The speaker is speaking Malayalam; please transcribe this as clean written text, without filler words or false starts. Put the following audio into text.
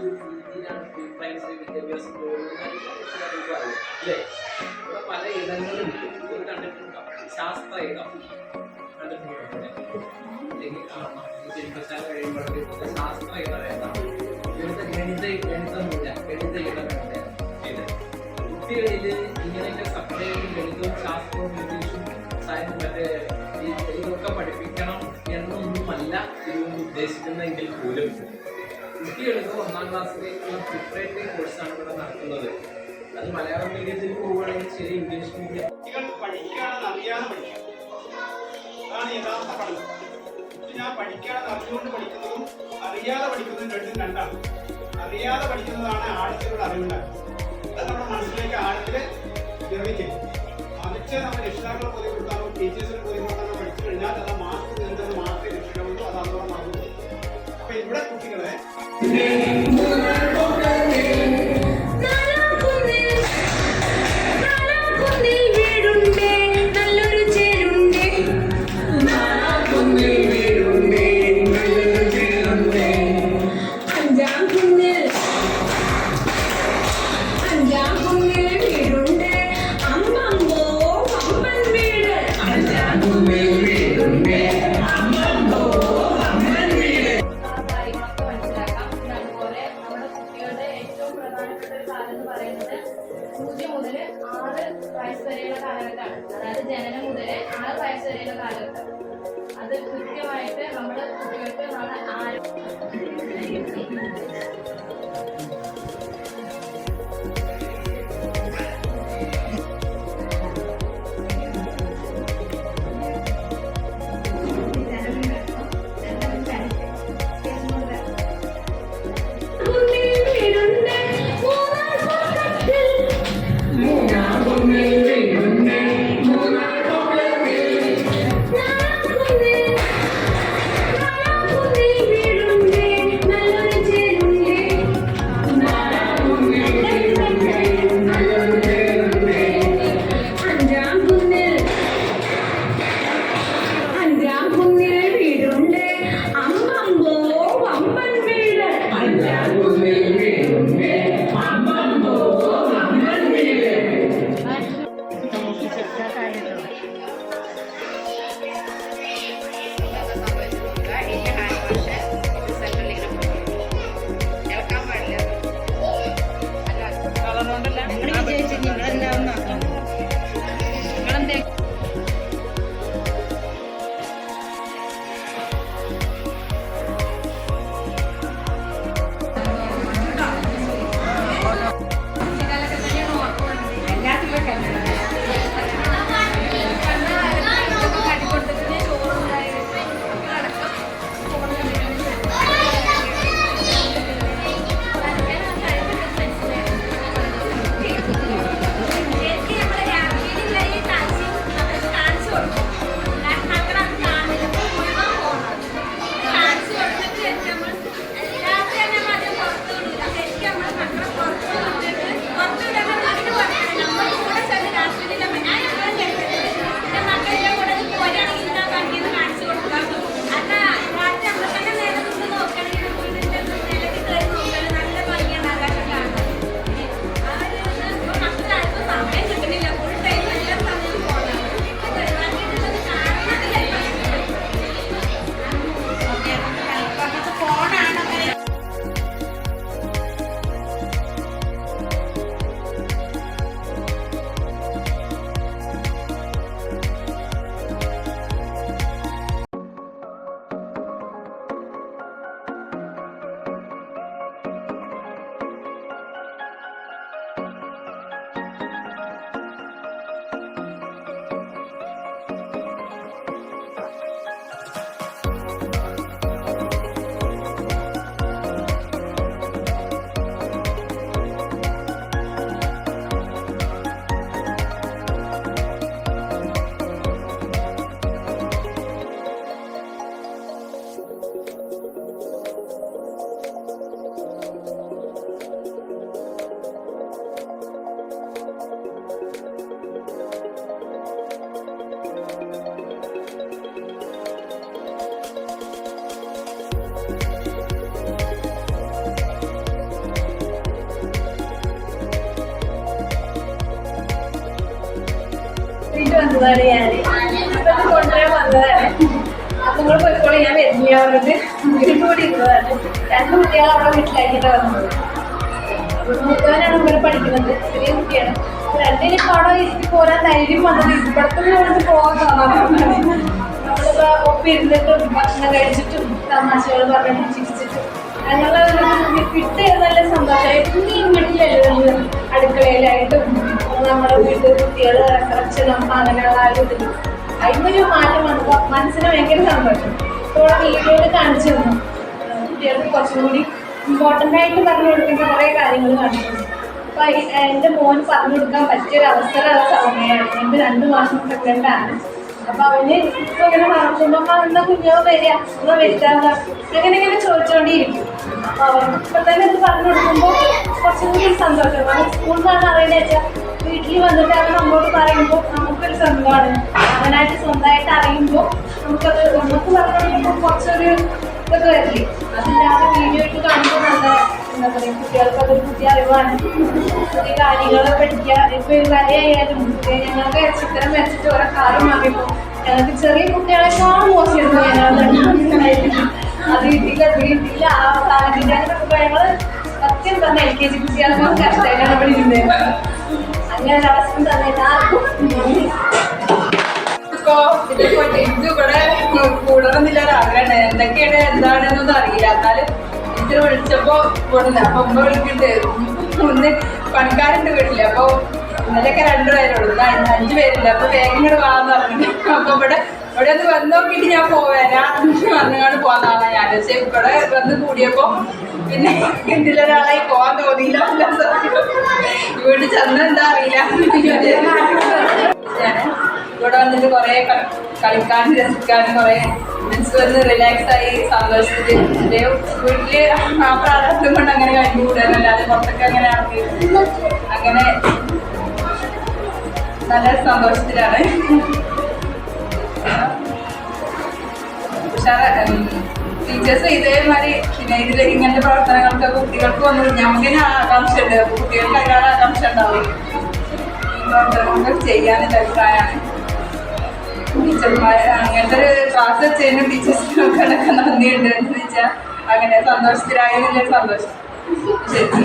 രീതിയിലാണ് പ്രീപ്രൈമറി വിദ്യാഭ്യാസം പോകുന്നത് അല്ലേ? ഇവിടെ പല ഇടങ്ങളുണ്ട്. ഇത് കണ്ടിട്ടുണ്ടാവും. ശാസ്ത്ര ഇടം കണ്ടിട്ടുണ്ടോ? അല്ലെങ്കിൽ കാണണം. ശില്പശാല കഴിയുമ്പോഴത്തേക്ക് ശാസ്ത്ര ഇടം ഏതാണ്? ഇവിടുത്തെ ഗണിതമില്ല. ഗണിത ഇടമുണ്ട്. കുട്ടികളിൽ ഇങ്ങനെയൊക്കെ സെപ്പറേറ്റ് ഗണിതവും ശാസ്ത്രവും ഇംഗ്ലീഷും സയൻസ് മറ്റേ ഇതൊക്കെ പഠിപ്പിക്കണം എന്നൊന്നുമല്ല ഇതുകൊണ്ട് ഉദ്ദേശിക്കുന്നതെങ്കിൽ പോലും കുട്ടികൾക്ക് 1ാം ക്ലാസ്സിലേക്കുള്ള പ്രിപ്പറേറ്ററി കോഴ്സാണ് ഇവിടെ നടത്തുന്നത്. അത് മലയാളം മീഡിയത്തിൽ പോവുകയാണെങ്കിൽ ശരി, ഇംഗ്ലീഷ് മീഡിയം പഠിക്കുകയാണെന്ന് അറിയാതെ പഠിക്കാം. അതാണ് യഥാർത്ഥ പഠനം. ഞാൻ പഠിക്കുകയാണെന്ന് അറിഞ്ഞുകൊണ്ട് പഠിക്കുന്നതും അറിയാതെ പഠിക്കുന്നതും രണ്ടും രണ്ടാണ്. അറിയാതെ പഠിക്കുന്നതാണ് ആഴത്തിലുള്ള അറിവുണ്ടാക്കുക. അത് നമ്മുടെ മനസ്സിലേക്ക് ആഴത്തിൽ നിർമ്മിക്കും. മറിച്ച് നമ്മൾ രക്ഷിതാക്കളെ ബോധ്യപ്പെടുത്താനോ ടീച്ചേഴ്സിനെ ബോധ്യപ്പെടുത്താനോ പഠിച്ചു കഴിഞ്ഞാൽ അത് മാർക്ക് നീന്തത് മാത്രമേ രക്ഷിക്കാവുള്ളൂ. അത് അതോടെ മറന്നു. അപ്പൊ ഇവിടെ കുട്ടികളെ വന്നതാണ് ഞാൻ. ഇപ്പൊ ഇത് കൊണ്ടുവരാൻ വന്നതാണ്. അപ്പൊ നിങ്ങൾ പോയിക്കോളെ, ഞാൻ വരുന്നില്ല പറഞ്ഞിട്ട് വീട്ടിൽ കൂടി ഇരുന്നതാണ്. 2 കുട്ടികൾ അവിടെ വീട്ടിലാക്കിയിട്ട് വന്നത്. മൂത്തവനാണ് ഇവിടെ പഠിക്കുന്നത്, ചെറിയ കുട്ടിയാണ്. 2 അവിടെ ഇരുത്തി പോരാൻ ധൈര്യം വന്നത് ഇവിടത്തുനിന്ന് പോകാൻ തോന്നാറുണ്ട്. നമ്മളിപ്പോ ഒപ്പം ഇരുന്നിട്ടും ഭക്ഷണം കഴിച്ചിട്ടും തമാശകൾ പറഞ്ഞിട്ടും ചിരിച്ചിട്ടും ഞങ്ങളെ കിട്ടിയ നല്ല സന്തോഷമായി. പിന്നെ ഈ വീട്ടിലല്ലോ അടുക്കളയിലായിട്ടും നമ്മുടെ വീട്ടിൽ കുട്ടികൾ ഭക്ഷണം അങ്ങനെയുള്ള ആ ഒരു അതിനൊരു മാറ്റം വന്നപ്പോൾ മനസ്സിന് ഭയങ്കര സന്തോഷം. ഇപ്പോൾ വീഡിയോയിൽ കാണിച്ചു തന്നു കുട്ടികൾക്ക് കുറച്ചും കൂടി ഇമ്പോർട്ടൻ്റ് ആയിട്ട് പറഞ്ഞു കൊടുക്കേണ്ട കുറേ കാര്യങ്ങൾ കാണിച്ചു തന്നു. അപ്പോൾ എൻ്റെ മോന് പറഞ്ഞു കൊടുക്കാൻ പറ്റിയൊരു അവസരമുള്ള സമയമാണ്. എൻ്റെ 2 മാസം പ്രഗ്നൻ്റാണ്. അപ്പൊ അവന് ഇപ്പൊ ഇങ്ങനെ നടക്കുമ്പോ എന്നാ കുഞ്ഞോ വരിക എന്നാ വരുത്താവുക അങ്ങനെ ചോദിച്ചോണ്ടിരിക്കും. അപ്പൊ അവർക്ക് ഇപ്പൊ തന്നെ ഇത് പറഞ്ഞു കൊടുക്കുമ്പോ കുറച്ചും കൂടി സന്തോഷം. അവൻ സ്കൂളിൽ നിന്നാണ് അറിയുന്നത് വെച്ചാൽ വീട്ടിൽ വന്നിട്ട് അവൻ നമ്മളോട് പറയുമ്പോൾ നമുക്കൊരു സംഭവമാണ്. അവനായിട്ട് സ്വന്തമായിട്ട് അറിയുമ്പോൾ നമുക്ക് പറഞ്ഞു കൊടുക്കുമ്പോൾ കുറച്ചൊരു ഇതൊക്കെ വരില്ലേ. അതില്ലാതെ വീഡിയോ ഇട്ട് കാണുമ്പോൾ നല്ല എന്താ പറയുക, കുട്ടികൾക്ക് അതൊരു പുതിയ അറിവാണ്. പുതിയ കാര്യങ്ങൾ പഠിക്കുക. ഇപ്പൊ വരെയായാലും ഞങ്ങൾക്ക് ചിത്രം വരച്ചിട്ട് ഓരോ കാര്യം വാങ്ങിയപ്പോൾ ഞങ്ങൾക്ക് ചെറിയ കുട്ടികളെക്കാളും മോശമായിരുന്നു. അത് വീട്ടിൽ ആ സാഹചര്യം അങ്ങനെയൊക്കെ ഞങ്ങൾ സത്യം തന്നെ LKG കുട്ടികളെക്കാളും കഷ്ടമായിട്ടാണ് ഇവിടെ ഇരുന്നത്. അങ്ങനെ ഒരവസ്ഥ തന്നെ ആർക്കും ഇവിടെ കൂടണമെന്നില്ല ഒരാഗ്രഹം. എന്തൊക്കെയാണ് എന്താണെന്നൊന്നും അറിയില്ല. എന്നാലും ടീച്ചർ വിളിച്ചപ്പോ കൊടുല്ല. അപ്പൊ ഉമ്മ വിളിക്കണ്ട്, ഒന്ന് പണിക്കാരുണ്ട് വീട്ടില്. അപ്പൊ ഇന്നലെയൊക്കെ 2 പേരുള്ളൂ, 5 പേരില്ല. അപ്പൊ വേഗം കൂടെ വാന്ന് പറഞ്ഞിട്ട് അപ്പൊ ഇവിടെ ഒന്ന് വന്ന് നോക്കിയിട്ട് ഞാൻ പോവാനാ വന്നുകൊണ്ട് പോകാനാണ് ഞാൻ. പക്ഷെ ഇവിടെ വന്ന് കൂടിയപ്പോ പിന്നെ ഇതിലൊരാളായി പോകാൻ തോന്നിയില്ല. വീട്ടിൽ ചെന്ന എന്താ അറിയില്ല. ഇവിടെ വന്നിട്ട് കുറെ കളിക്കാനും രസിക്കാനും കുറെ മനസ്സ് റിലാക്സ് ആയി സന്തോഷത്തിൽ വീട്ടില് ആ പ്രാരാബ്ദം കൊണ്ട് അങ്ങനെ കഴിഞ്ഞു കൂടാനല്ലാതെ പുറത്തൊക്കെ അങ്ങനെ ആക്കി അങ്ങനെ നല്ല സന്തോഷത്തിലാണ്. പക്ഷേ ടീച്ചേഴ്സ് ഇതേമാതിരി പിന്നെ ഇങ്ങനത്തെ പ്രവർത്തനങ്ങൾക്ക് കുട്ടികൾക്ക് വന്നു ഞമ്മക്കിന് ആകാംക്ഷ ഉണ്ട്. കുട്ടികൾക്ക് അതിനാണ് ആകാംക്ഷ ഉണ്ടാവും. ഈ പ്രവർത്തനങ്ങൾക്ക് ചെയ്യാനുള്ള അഭിപ്രായമാണ്. ടീച്ചർമാർ അങ്ങനത്തെ ഒരു ക്ലാസ് വെച്ചതിന് ടീച്ചേഴ്സിനൊക്കെ നന്ദിയുണ്ട് എന്ന് വെച്ചാൽ അങ്ങനെ സന്തോഷത്തിലായതിൻ്റെ സന്തോഷം. ശരി.